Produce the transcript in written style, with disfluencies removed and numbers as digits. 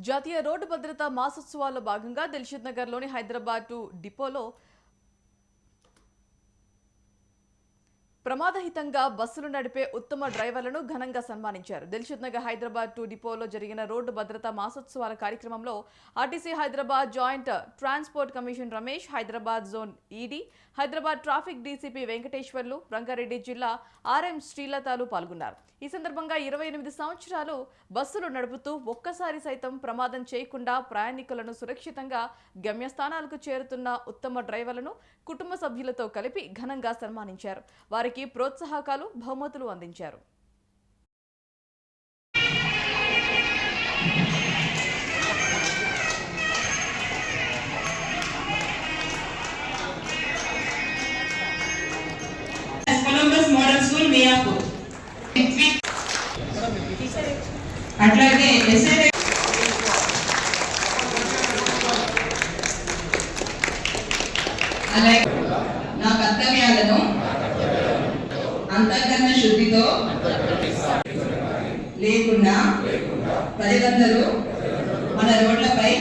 జాతీయ రోడ్డు భద్రతా మాసోత్సవాల్లో భాగంగా దిల్షుద్ నగర్లోని హైదరాబాద్ డిపోలో ప్రమాదహితంగా బస్సులు నడిపే ఉత్తమ డ్రైవర్లను ఘనంగా సన్మానించారు. దిల్షుద్ నగర్ హైదరాబాద్ డిపోలో జరిగిన రోడ్డు భద్రతా మాసోత్సవాల కార్యక్రమంలో RTC Hyderabad joint transport commission Ramesh, Hyderabad zone ED, Hyderabad traffic DCP Venkateswarlu, Rangareddy జిల్లా ఆర్ఎం శ్రీలతాలు పాల్గొన్నారు. ఈ సందర్భంగా 28 సంవత్సరాలు బస్సులు నడుపుతూ ఒక్కసారి సైతం ప్రమాదం చేయకుండా ప్రయాణికులను సురక్షితంగా గమ్యస్థానాలకు చేరుతున్న ఉత్తమ డ్రైవర్లను కుటుంబ సభ్యులతో కలిపి ఘనంగా సన్మానించారు. వారికి ప్రోత్సాహకాలు, బహుమతులు అందించారు. అట్లాగే అలాగే నా కర్తవ్యాలను అంతఃకరణ శుద్ధితో లేకుండా ప్రజలందరూ మన రోడ్లపై